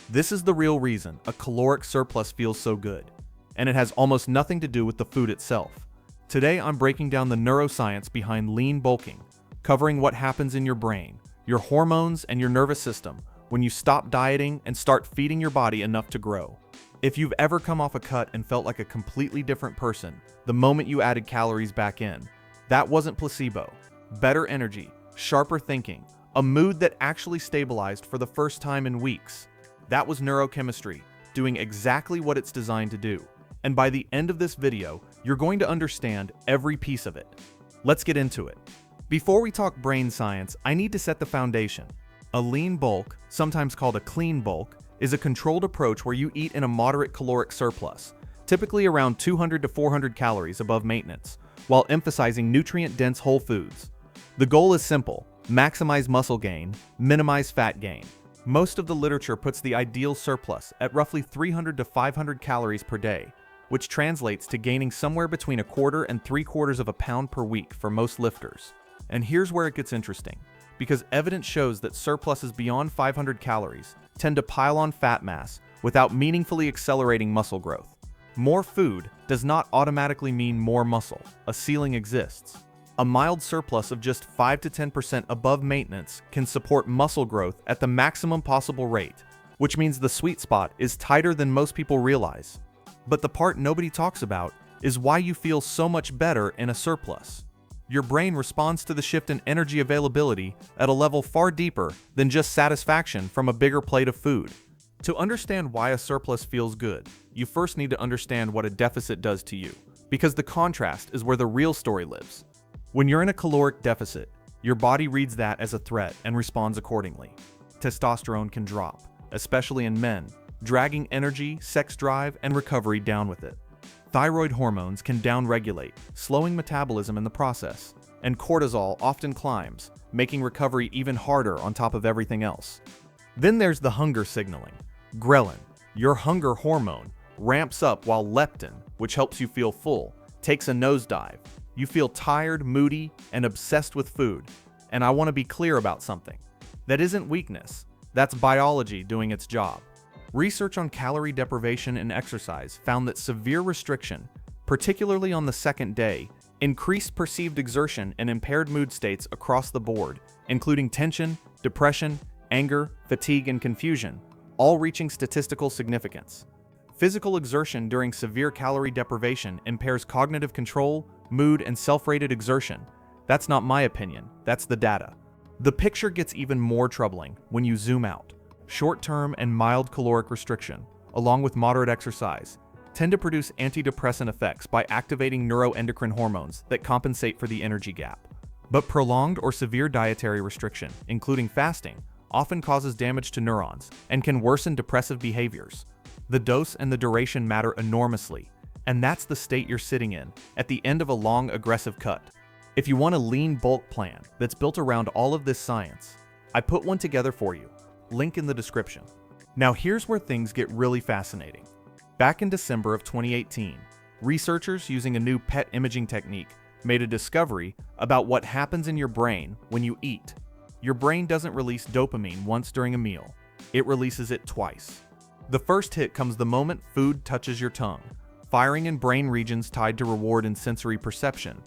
This is the real reason a caloric surplus feels so good, and it has almost nothing to do with the food itself. Today I'm breaking down the neuroscience behind lean bulking, covering what happens in your brain, your hormones, and your nervous system when you stop dieting and start feeding your body enough to grow. If you've ever come off a cut and felt like a completely different person the moment you added calories back in, that wasn't placebo. Better energy, sharper thinking, a mood that actually stabilized for the first time in weeks. That was neurochemistry, doing exactly what it's designed to do. And by the end of this video, you're going to understand every piece of it. Let's get into it. Before we talk brain science, I need to set the foundation. A lean bulk, sometimes called a clean bulk, is a controlled approach where you eat in a moderate caloric surplus, typically around 200 to 400 calories above maintenance, while emphasizing nutrient-dense whole foods. The goal is simple: maximize muscle gain, minimize fat gain. Most of the literature puts the ideal surplus at roughly 300 to 500 calories per day, which translates to gaining somewhere between 1/4 and 3/4 of a pound per week for most lifters. And here's where it gets interesting, because evidence shows that surpluses beyond 500 calories tend to pile on fat mass without meaningfully accelerating muscle growth. More food does not automatically mean more muscle. A ceiling exists. A mild surplus of just 5 to 10% above maintenance can support muscle growth at the maximum possible rate, which means the sweet spot is tighter than most people realize. But the part nobody talks about is why you feel so much better in a surplus. Your brain responds to the shift in energy availability at a level far deeper than just satisfaction from a bigger plate of food. To understand why a surplus feels good, you first need to understand what a deficit does to you, because the contrast is where the real story lives. When you're in a caloric deficit, your body reads that as a threat and responds accordingly. Testosterone can drop, especially in men, dragging energy, sex drive, and recovery down with it. Thyroid hormones can downregulate, slowing metabolism in the process, and cortisol often climbs, making recovery even harder on top of everything else. Then there's the hunger signaling. Ghrelin, your hunger hormone, ramps up while leptin, which helps you feel full, takes a nosedive. You feel tired, moody, and obsessed with food. And I want to be clear about something. That isn't weakness. That's biology doing its job. Research on calorie deprivation and exercise found that severe restriction, particularly on the second day, increased perceived exertion and impaired mood states across the board, including tension, depression, anger, fatigue, and confusion, all reaching statistical significance. Physical exertion during severe calorie deprivation impairs cognitive control, mood, and self-rated exertion. That's not my opinion, that's the data. The picture gets even more troubling when you zoom out. Short-term and mild caloric restriction, along with moderate exercise, tend to produce antidepressant effects by activating neuroendocrine hormones that compensate for the energy gap. But prolonged or severe dietary restriction, including fasting, often causes damage to neurons and can worsen depressive behaviors. The dose and the duration matter enormously, and that's the state you're sitting in at the end of a long, aggressive cut. If you want a lean bulk plan that's built around all of this science, I put one together for you. Link in the description. Now here's where things get really fascinating. Back in December of 2018, researchers using a new PET imaging technique made a discovery about what happens in your brain when you eat. Your brain doesn't release dopamine once during a meal. It releases it twice. The first hit comes the moment food touches your tongue, firing in brain regions tied to reward and sensory perception,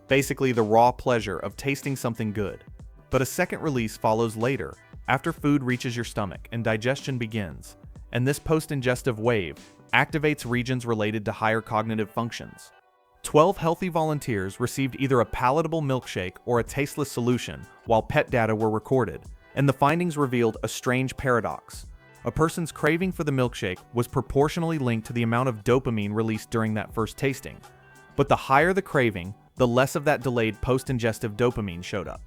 basically the raw pleasure of tasting something good. But a second release follows later, after food reaches your stomach and digestion begins, and this post-ingestive wave activates regions related to higher cognitive functions. 12 healthy volunteers received either a palatable milkshake or a tasteless solution while PET data were recorded, and the findings revealed a strange paradox. A person's craving for the milkshake was proportionally linked to the amount of dopamine released during that first tasting. But the higher the craving, the less of that delayed post-ingestive dopamine showed up.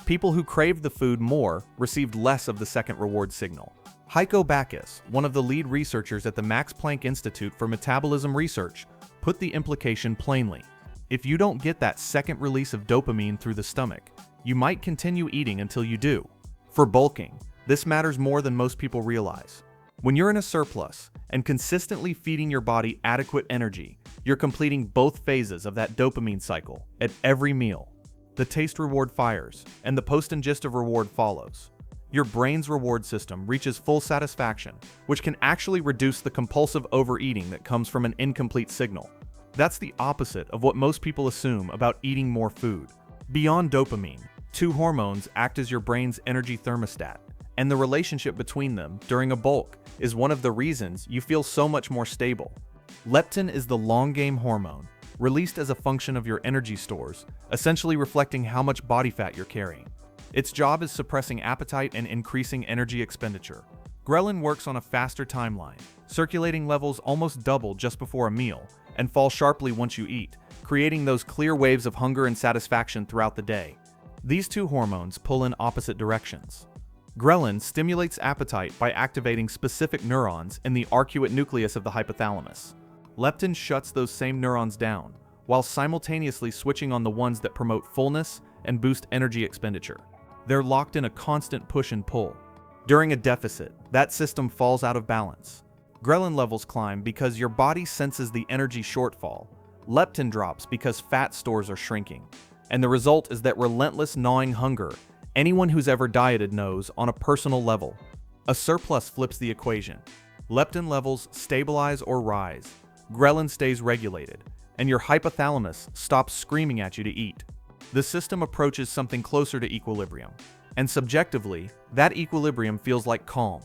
People who craved the food more received less of the second reward signal. Heiko Backus, one of the lead researchers at the Max Planck Institute for Metabolism Research, put the implication plainly. If you don't get that second release of dopamine through the stomach, you might continue eating until you do. For bulking, this matters more than most people realize. When you're in a surplus and consistently feeding your body adequate energy, you're completing both phases of that dopamine cycle at every meal. The taste reward fires, and the post-ingestive reward follows. your brain's reward system reaches full satisfaction, which can actually reduce the compulsive overeating that comes from an incomplete signal. That's the opposite of what most people assume about eating more food. Beyond dopamine, two hormones act as your brain's energy thermostat, and the relationship between them during a bulk is one of the reasons you feel so much more stable. Leptin is the long-game hormone, released as a function of your energy stores, essentially reflecting how much body fat you're carrying. Its job is suppressing appetite and increasing energy expenditure. Ghrelin works on a faster timeline. Circulating levels almost double just before a meal and fall sharply once you eat, creating those clear waves of hunger and satisfaction throughout the day. These two hormones pull in opposite directions. Ghrelin stimulates appetite by activating specific neurons in the arcuate nucleus of the hypothalamus. Leptin shuts those same neurons down, while simultaneously switching on the ones that promote fullness and boost energy expenditure. They're locked in a constant push and pull. During a deficit, that system falls out of balance. Ghrelin levels climb because your body senses the energy shortfall. Leptin drops because fat stores are shrinking. And the result is that relentless gnawing hunger anyone who's ever dieted knows on a personal level. A surplus flips the equation. Leptin levels stabilize or rise. Ghrelin stays regulated, and your hypothalamus stops screaming at you to eat. The system approaches something closer to equilibrium, and subjectively, that equilibrium feels like calm.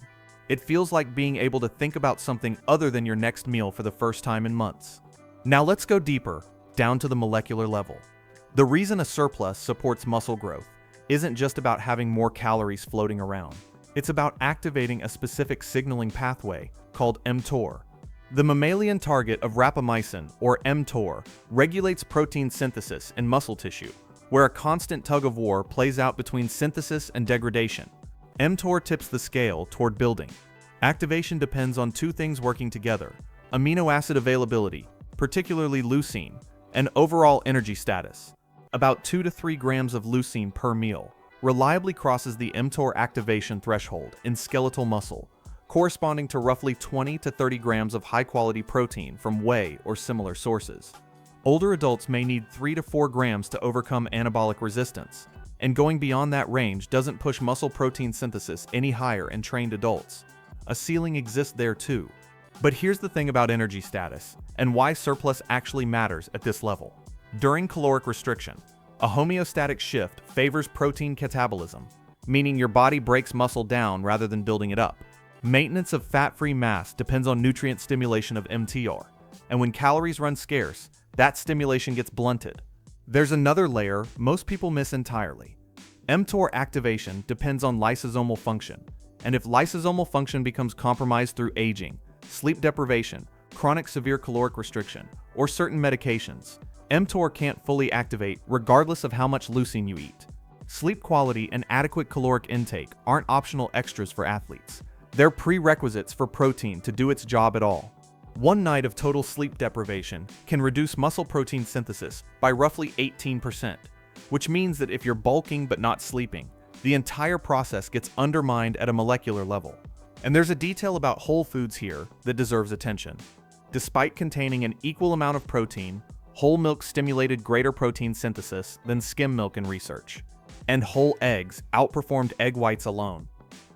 It feels like being able to think about something other than your next meal for the first time in months. Now let's go deeper, down to the molecular level. The reason a surplus supports muscle growth isn't just about having more calories floating around. It's about activating a specific signaling pathway called mTOR. The mammalian target of rapamycin, or mTOR, regulates protein synthesis in muscle tissue, where a constant tug-of-war plays out between synthesis and degradation. mTOR tips the scale toward building. Activation depends on two things working together: amino acid availability, particularly leucine, and overall energy status. About 2 to 3 grams of leucine per meal reliably crosses the mTOR activation threshold in skeletal muscle, corresponding to roughly 20 to 30 grams of high-quality protein from whey or similar sources. Older adults may need 3 to 4 grams to overcome anabolic resistance, and going beyond that range doesn't push muscle protein synthesis any higher in trained adults. A ceiling exists there too. But here's the thing about energy status, and why surplus actually matters at this level. During caloric restriction, a homeostatic shift favors protein catabolism, meaning your body breaks muscle down rather than building it up. Maintenance of fat-free mass depends on nutrient stimulation of mTOR, and when calories run scarce, that stimulation gets blunted. There's another layer most people miss entirely. mTOR activation depends on lysosomal function, and if lysosomal function becomes compromised through aging, sleep deprivation, chronic severe caloric restriction, or certain medications, mTOR can't fully activate regardless of how much leucine you eat. Sleep quality and adequate caloric intake aren't optional extras for athletes. They're prerequisites for protein to do its job at all. One night of total sleep deprivation can reduce muscle protein synthesis by roughly 18%, which means that if you're bulking but not sleeping, the entire process gets undermined at a molecular level. And there's a detail about whole foods here that deserves attention. Despite containing an equal amount of protein, whole milk stimulated greater protein synthesis than skim milk in research, and whole eggs outperformed egg whites alone.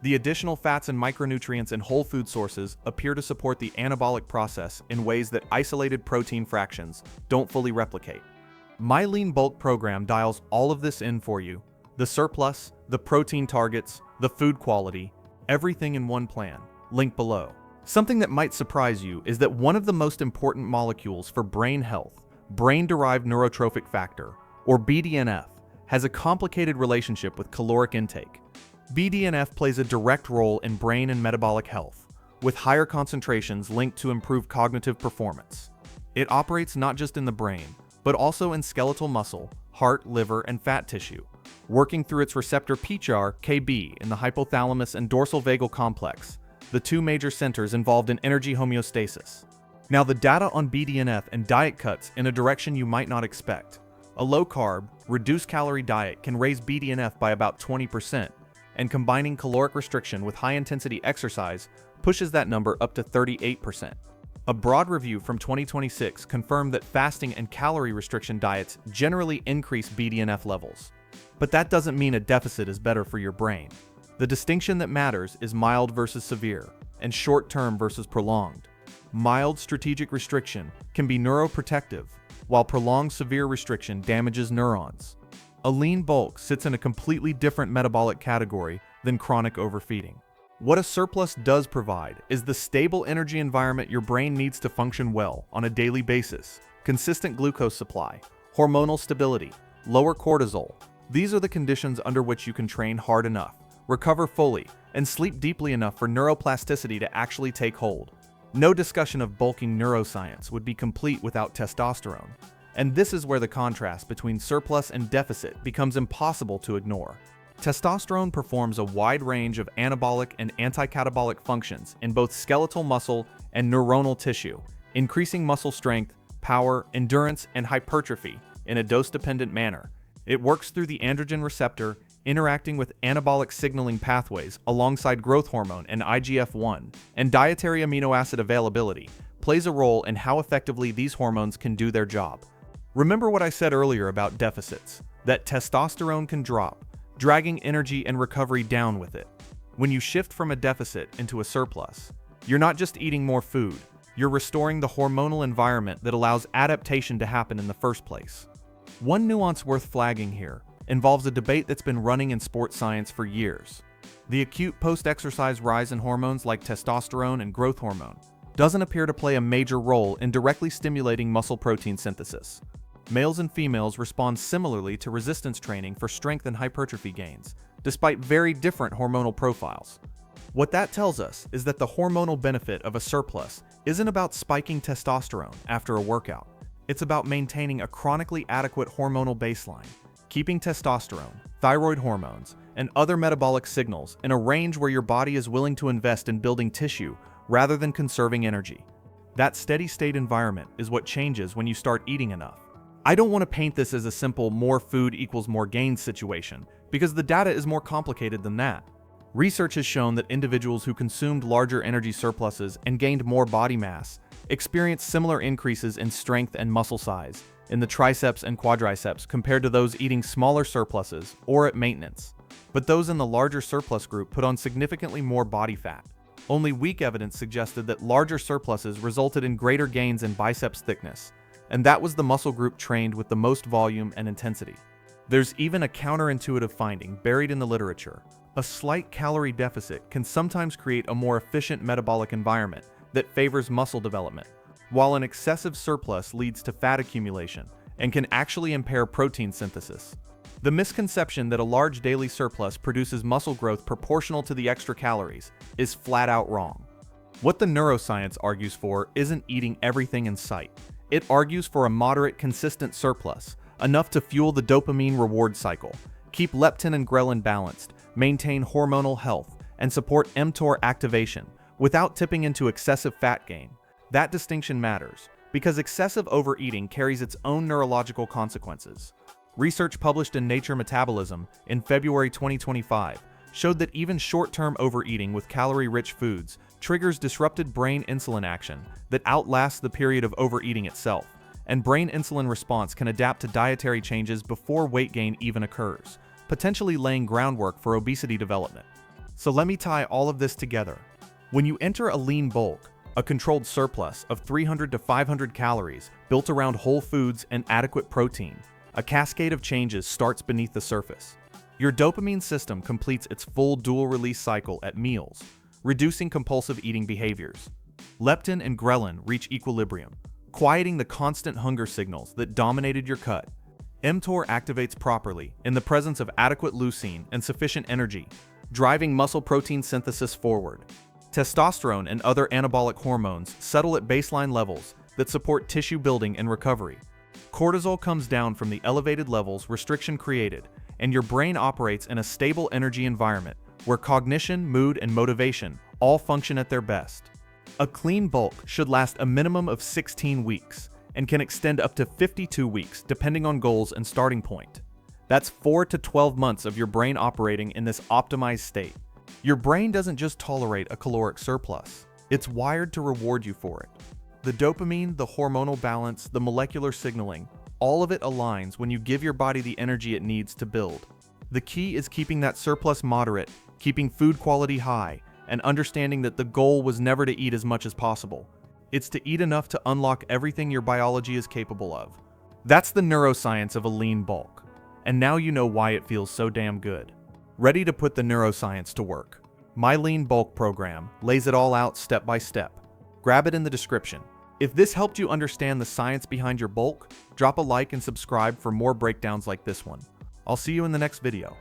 The additional fats and micronutrients in whole food sources appear to support the anabolic process in ways that isolated protein fractions don't fully replicate. My Lean Bulk program dials all of this in for you: the surplus, the protein targets, the food quality, everything in one plan. Link below. Something that might surprise you is that one of the most important molecules for brain health, brain-derived neurotrophic factor, or BDNF, has a complicated relationship with caloric intake. BDNF plays a direct role in brain and metabolic health, with higher concentrations linked to improved cognitive performance. It operates not just in the brain, but also in skeletal muscle, heart, liver, and fat tissue, working through its receptor PCHR-KB in the hypothalamus and dorsal vagal complex, the two major centers involved in energy homeostasis. Now, the data on BDNF and diet cuts in a direction you might not expect. A low-carb, reduced-calorie diet can raise BDNF by about 20%, and combining caloric restriction with high-intensity exercise pushes that number up to 38%. A broad review from 2026 confirmed that fasting and calorie restriction diets generally increase BDNF levels. But that doesn't mean a deficit is better for your brain. The distinction that matters is mild versus severe, and short-term versus prolonged. Mild strategic restriction can be neuroprotective, while prolonged severe restriction damages neurons. A lean bulk sits in a completely different metabolic category than chronic overfeeding. What a surplus does provide is the stable energy environment your brain needs to function well on a daily basis, consistent glucose supply, hormonal stability, lower cortisol. These are the conditions under which you can train hard enough, recover fully, and sleep deeply enough for neuroplasticity to actually take hold. No discussion of bulking neuroscience would be complete without testosterone, and this is where the contrast between surplus and deficit becomes impossible to ignore. Testosterone performs a wide range of anabolic and anti-catabolic functions in both skeletal muscle and neuronal tissue, increasing muscle strength, power, endurance, and hypertrophy in a dose-dependent manner. It works through the androgen receptor, interacting with anabolic signaling pathways alongside growth hormone and IGF-1, and dietary amino acid availability plays a role in how effectively these hormones can do their job. Remember what I said earlier about deficits, that testosterone can drop, dragging energy and recovery down with it. When you shift from a deficit into a surplus, you're not just eating more food, you're restoring the hormonal environment that allows adaptation to happen in the first place. One nuance worth flagging here involves a debate that's been running in sports science for years. The acute post-exercise rise in hormones like testosterone and growth hormone doesn't appear to play a major role in directly stimulating muscle protein synthesis. Males and females respond similarly to resistance training for strength and hypertrophy gains, despite very different hormonal profiles. What that tells us is that the hormonal benefit of a surplus isn't about spiking testosterone after a workout. It's about maintaining a chronically adequate hormonal baseline, keeping testosterone, thyroid hormones, and other metabolic signals in a range where your body is willing to invest in building tissue rather than conserving energy. That steady-state environment is what changes when you start eating enough. I don't want to paint this as a simple more food equals more gains situation, because the data is more complicated than that. Research has shown that individuals who consumed larger energy surpluses and gained more body mass experienced similar increases in strength and muscle size in the triceps and quadriceps compared to those eating smaller surpluses or at maintenance. But those in the larger surplus group put on significantly more body fat. Only weak evidence suggested that larger surpluses resulted in greater gains in biceps thickness, and that was the muscle group trained with the most volume and intensity. There's even a counterintuitive finding buried in the literature. A slight calorie deficit can sometimes create a more efficient metabolic environment that favors muscle development, while an excessive surplus leads to fat accumulation and can actually impair protein synthesis. The misconception that a large daily surplus produces muscle growth proportional to the extra calories is flat out wrong. What the neuroscience argues for isn't eating everything in sight. It argues for a moderate, consistent surplus, enough to fuel the dopamine reward cycle, keep leptin and ghrelin balanced, maintain hormonal health, and support mTOR activation without tipping into excessive fat gain. That distinction matters, because excessive overeating carries its own neurological consequences. Research published in Nature Metabolism in February 2025 showed that even short-term overeating with calorie-rich foods triggers disrupted brain insulin action that outlasts the period of overeating itself, and brain insulin response can adapt to dietary changes before weight gain even occurs, potentially laying groundwork for obesity development. So let me tie all of this together. When you enter a lean bulk, a controlled surplus of 300 to 500 calories built around whole foods and adequate protein, a cascade of changes starts beneath the surface. Your dopamine system completes its full dual-release cycle at meals, reducing compulsive eating behaviors. Leptin and ghrelin reach equilibrium, quieting the constant hunger signals that dominated your gut. mTOR activates properly in the presence of adequate leucine and sufficient energy, driving muscle protein synthesis forward. Testosterone and other anabolic hormones settle at baseline levels that support tissue building and recovery. Cortisol comes down from the elevated levels restriction created, and your brain operates in a stable energy environment where cognition, mood, and motivation all function at their best. A clean bulk should last a minimum of 16 weeks and can extend up to 52 weeks depending on goals and starting point. That's 4 to 12 months of your brain operating in this optimized state. Your brain doesn't just tolerate a caloric surplus, it's wired to reward you for it. The dopamine, the hormonal balance, the molecular signaling, all of it aligns when you give your body the energy it needs to build. The key is keeping that surplus moderate keeping food quality high, and understanding that the goal was never to eat as much as possible. It's to eat enough to unlock everything your biology is capable of. That's the neuroscience of a lean bulk. And now you know why it feels so damn good. Ready to put the neuroscience to work? My Lean Bulk program lays it all out step by step. Grab it in the description. If this helped you understand the science behind your bulk, drop a like and subscribe for more breakdowns like this one. I'll see you in the next video.